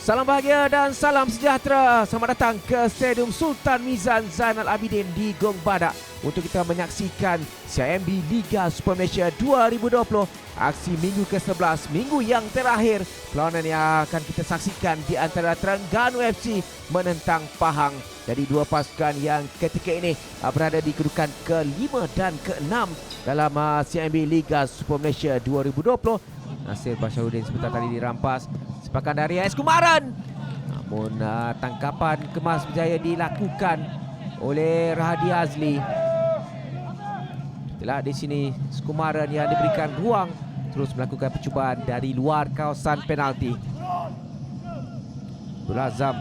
Salam bahagia dan salam sejahtera. Selamat datang ke Stadium Sultan Mizan Zainal Abidin di Gong Badak untuk kita menyaksikan CIMB Liga Super Malaysia 2020. Aksi minggu ke-11, minggu yang terakhir. Perlawanan yang akan kita saksikan di antara Terengganu FC menentang Pahang. Dari dua pasukan yang ketika ini berada di kedudukan ke-5 dan ke-6 dalam CIMB Liga Super Malaysia 2020. Nasir Basharudin sebentar tadi dirampas. Sepakan dari AS Kumaran. Namun tangkapan kemas berjaya dilakukan oleh Rahadi Azli. Itulah di sini Kumaran yang diberikan ruang terus melakukan percubaan dari luar kawasan penalti. Abdul Azam.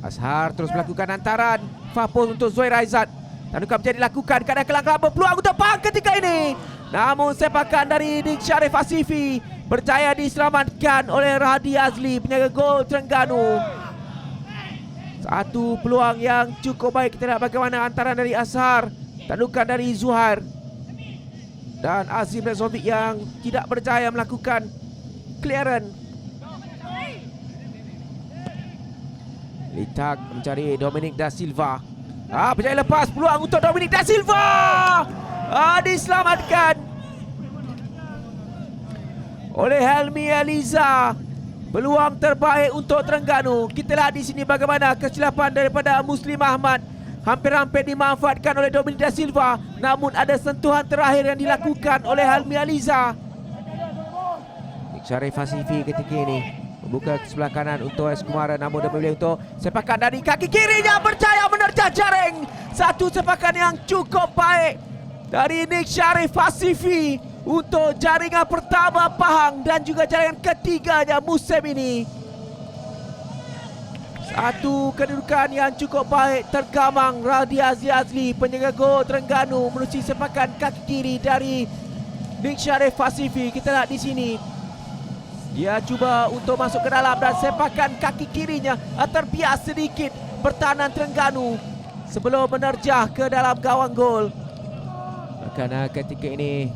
Azhar terus melakukan hantaran. Fapus untuk Zuhair Aizat. Tandukan menjadi dilakukan kadang kelang-kelang berpeluang untuk Pahang ketika ini. Namun sepakan dari Dik Syarif Asifi berjaya diselamatkan oleh Rahadi Azli, penjaga gol Terengganu. Satu peluang yang cukup baik. Kita lihat bagaimana hantaran dari Azhar, tandukan dari Zuhair dan Azim Rezovic yang tidak berjaya melakukan clearance. Litak mencari Dominic Da Silva. Berjaya lepas peluang untuk Dominic Da Silva. Diselamatkan oleh Helmi Eliza. Peluang terbaik untuk Terengganu. Kita lihat di sini bagaimana kesilapan daripada Muslim Ahmad hampir-hampir dimanfaatkan oleh Dominic Da Silva. Namun ada sentuhan terakhir yang dilakukan oleh Helmi Eliza. Syarif Hasifi ketika ini membuka ke sebelah kanan untuk AS Kumaran. Namun dia memilih untuk sepakan dari kaki kirinya, berjaya menerjah jaring. Satu sepakan yang cukup baik dari Nik Syarif Hasifi untuk jaringan pertama Pahang dan juga jaringan ketiganya musim ini. Satu kedudukan yang cukup baik tergamang Rahadi Azli, penjaga gol Terengganu, menerusi sepakan kaki kiri dari Nik Syarif Hasifi. Kita lihat di sini. Dia cuba untuk masuk ke dalam dan sepakan kaki kirinya terbias sedikit pertahanan Terengganu sebelum menerjah ke dalam gawang gol. Karena ketika ini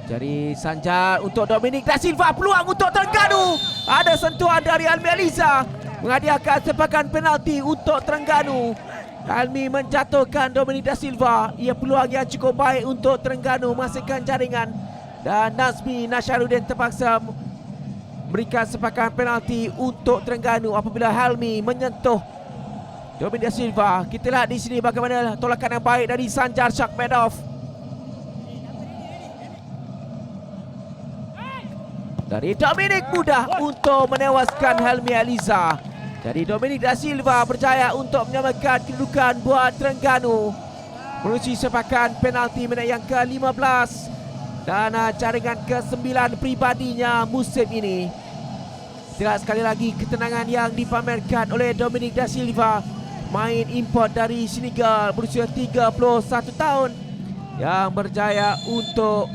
jari sanjar untuk Dominic Da Silva. Peluang untuk Terengganu. Ada sentuhan dari Helmi Eliza menghadiahkan sepakan penalti untuk Terengganu. Helmi menjatuhkan Dominic Da Silva. Ia peluang yang cukup baik untuk Terengganu masukkan jaringan. Dan Nazmi Nasharuddin terpaksa berikan sepakan penalti untuk Terengganu apabila Helmi menyentuh Dominic Da Silva. Kita lihat di sini bagaimana tolakan yang baik dari Sanjar Shakmedov. Dari Dominic mudah untuk menewaskan Helmi Eliza. Jadi Dominic Da Silva berjaya untuk menyamakan kedudukan buat Terengganu menerusi sepakan penalti minit yang ke-15 dan jaringan ke-9 pribadinya musim ini. Tidak sekali lagi ketenangan yang dipamerkan oleh Dominic Da Silva, main import dari Senegal berusia 31 tahun yang berjaya untuk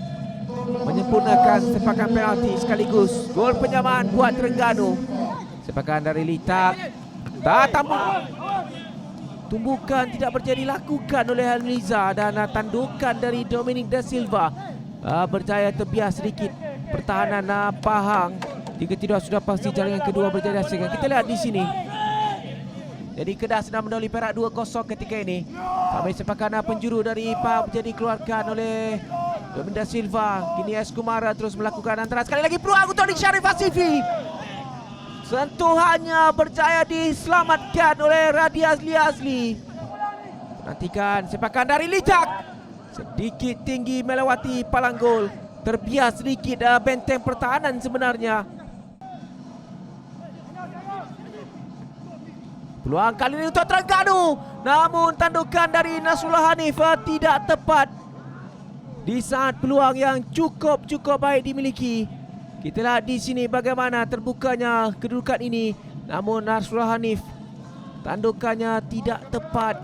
menyempurnakan sepakan penalti sekaligus gol penyamaan buat Terengganu. Sepakan dari Litak. Tumbukan tidak berjaya dilakukan oleh Helmi Eliza dan tandukan dari Dominic Da Silva berjaya terbias sedikit pertahanan Pahang. Jika tidak sudah pasti jaringan kedua berjaya dihasilkan. Kita lihat di sini. Jadi Kedah sedang mendahului Perak 2-0 ketika ini. Tapi sepakan penjuru dari Pahang menjadi dikeluarkan oleh Dominic Da Silva. Kini AS Kumaran terus melakukan antara. Sekali lagi peluang untuk Nik Syarif Hasifi. Sentuhannya berjaya diselamatkan oleh Rahadi Azli. Nantikan sepakan dari Litak. Sedikit tinggi melewati palang gol. Terbias sedikit benteng pertahanan sebenarnya. Peluang kali ini untuk Terengganu. Namun tandukan dari Nasrullah Hanif tidak tepat di saat peluang yang cukup baik dimiliki. Kita lihat di sini bagaimana terbukanya kedudukan ini. Namun Nasrullah Hanif tandukannya tidak tepat.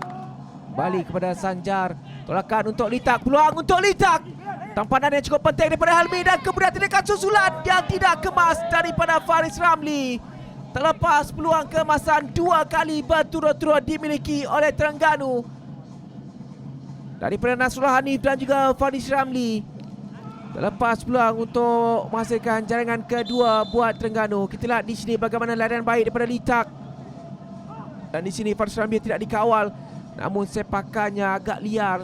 Balik kepada Sanjar. Tolakan untuk Litak. Peluang untuk Litak. Tampanan yang cukup penting daripada Helmi dan kemudian tindakan susulan yang tidak kemas daripada Faris Ramli. Terlepas peluang kemasan dua kali berturut-turut dimiliki oleh Terengganu daripada Nasrullah Hanif dan juga Faris Ramli. Terlepas peluang untuk menghasilkan jaringan kedua buat Terengganu. Kita lihat di sini bagaimana larian baik daripada Litak. Dan di sini Faris Ramli tidak dikawal, namun sepakannya agak liar.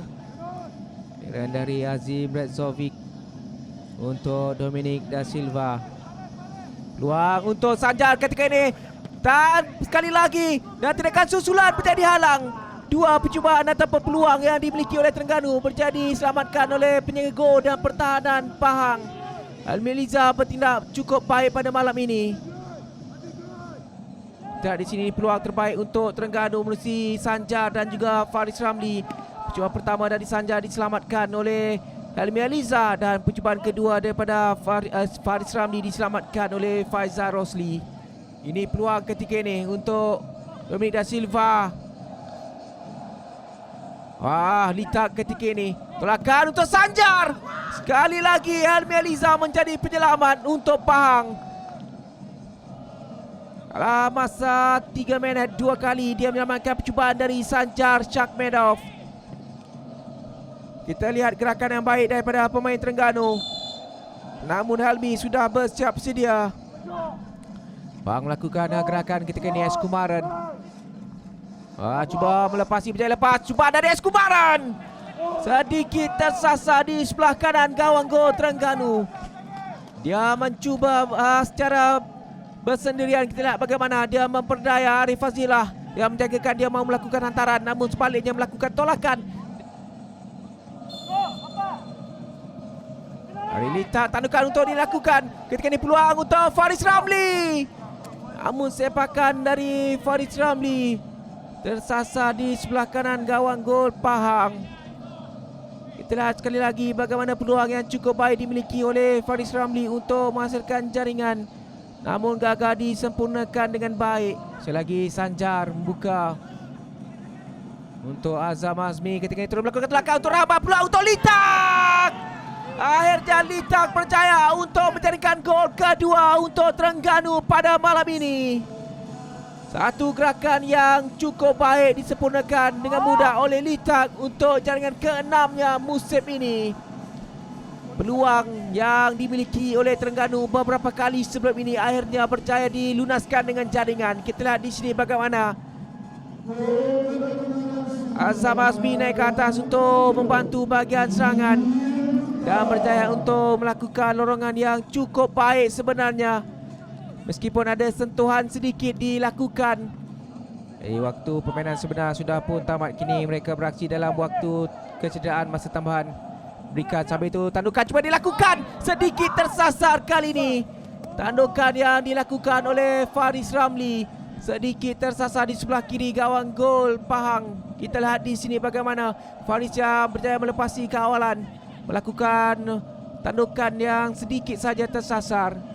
Larian dari Azim Redzovic untuk Dominic Da Silva. Peluang untuk Sanjar ketika ini. Dan sekali lagi, dan tindakan susulan menjadi halang. Dua percubaan ataupun peluang yang dimiliki oleh Terengganu menjadi diselamatkan oleh penjaga gol dan pertahanan Pahang. Helmi Eliza bertindak cukup baik pada malam ini. Dan di sini peluang terbaik untuk Terengganu melalui Sanjar dan juga Faris Ramli. Percubaan pertama dari Sanjar diselamatkan oleh Helmi Eliza, dan percubaan kedua daripada Faris Ramli diselamatkan oleh Faizal Rosli. Ini peluang ketiga ini untuk Dominic Da Silva. Litak ketika ini. Tolakan untuk Sanjar. Sekali lagi Helmi Eliza menjadi penyelamat untuk Pahang. Dalam masa 3 minit 2 kali dia menyelamatkan percubaan dari Sanjar Shakmedov. Kita lihat gerakan yang baik daripada pemain Terengganu. Namun Helmi sudah bersiap sedia. Pahang melakukan gerakan ketika ini Eskumaran. Cuba melepasi, berjaya lepas. Cuba dari Eskumaran. Sedikit tersasar di sebelah kanan gawang gol Terengganu. Dia mencuba secara bersendirian. Kita lihat bagaimana dia memperdaya Arif Fazilah. Dia menjagakan, dia mau melakukan hantaran, namun sebaliknya melakukan tolakan. Hari Litak tandukan untuk dilakukan. Ketika ini peluang untuk Faris Ramli. Namun sepakan dari Faris Ramli tersasar di sebelah kanan gawang gol Pahang. Kita lihat sekali lagi bagaimana peluang yang cukup baik dimiliki oleh Faris Ramli untuk menghasilkan jaringan, namun gagal disempurnakan dengan baik. Sekali lagi Sanjar membuka untuk Azam Azmi. Ketika itu melakukan telakan untuk Rahmat, peluang untuk Litak. Akhirnya Litak berjaya untuk menjadikan gol kedua untuk Terengganu pada malam ini. Satu gerakan yang cukup baik disempurnakan dengan mudah oleh Litak untuk jaringan ke-6-nya musim ini. Peluang yang dimiliki oleh Terengganu beberapa kali sebelum ini akhirnya berjaya dilunaskan dengan jaringan. Kita lihat di sini bagaimana Azam Azmi naik ke atas untuk membantu bahagian serangan dan berjaya untuk melakukan lorongan yang cukup baik sebenarnya. Meskipun ada sentuhan sedikit dilakukan. Waktu permainan sebenar sudah pun tamat. Kini mereka beraksi dalam waktu kecederaan masa tambahan. Berikan sambil itu tandukan cuba dilakukan. Sedikit tersasar kali ini. Tandukan yang dilakukan oleh Faris Ramli sedikit tersasar di sebelah kiri gawang gol Pahang. Kita lihat di sini bagaimana Faris yang berjaya melepasi kawalan, melakukan tandukan yang sedikit saja tersasar.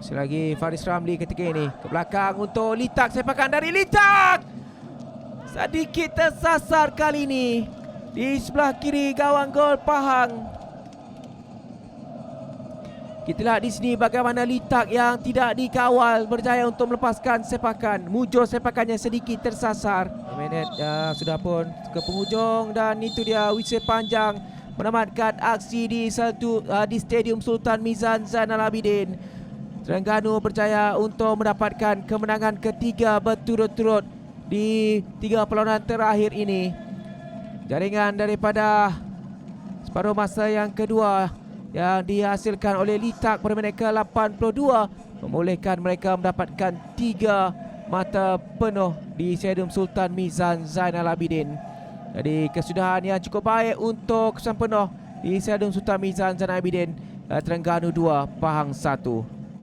Selagi Faris Ramli ketika ini ke belakang untuk Litak. Sepakan dari Litak. Sedikit tersasar kali ini di sebelah kiri gawang gol Pahang. Kita lihat di sini bagaimana Litak yang tidak dikawal berjaya untuk melepaskan sepakan. Mujur sepakannya sedikit tersasar. Minit sudah pun ke penghujung dan itu dia whistle panjang menamatkan aksi di Stadium Sultan Mizan Zainal Abidin. Terengganu berjaya untuk mendapatkan kemenangan ketiga berturut-turut di 3 perlawanan terakhir ini. Jaringan daripada separuh masa yang kedua yang dihasilkan oleh Litak pada minit ke-82 membolehkan mereka mendapatkan 3 mata penuh di Stadium Sultan Mizan Zainal Abidin. Jadi kesudahan yang cukup baik untuk kesan penuh di Stadium Sultan Mizan Zainal Abidin. Terengganu 2, Pahang 1.